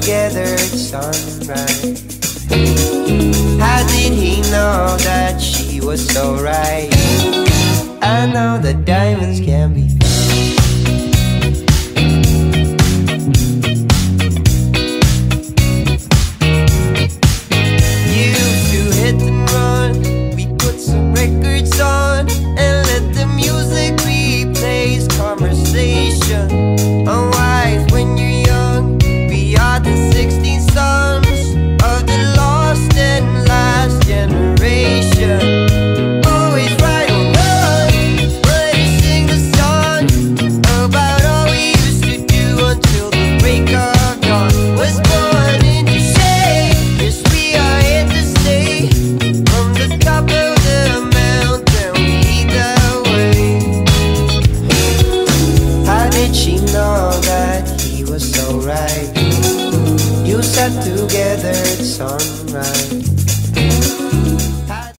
Together at sunrise. How did he know that she was so right? I know that diamonds can be used to hit and run. We put some records on and let the music replace conversation. Unwise when you're young, we are the 16 sons of the lost and last generation. Always right or wrong, but we sing the song about all we used to do until the break of dawn. Was born in the shade, yes we are here to stay. From the top of the mountain we lead the way. How did she know that he was so right? You sat together at sunrise.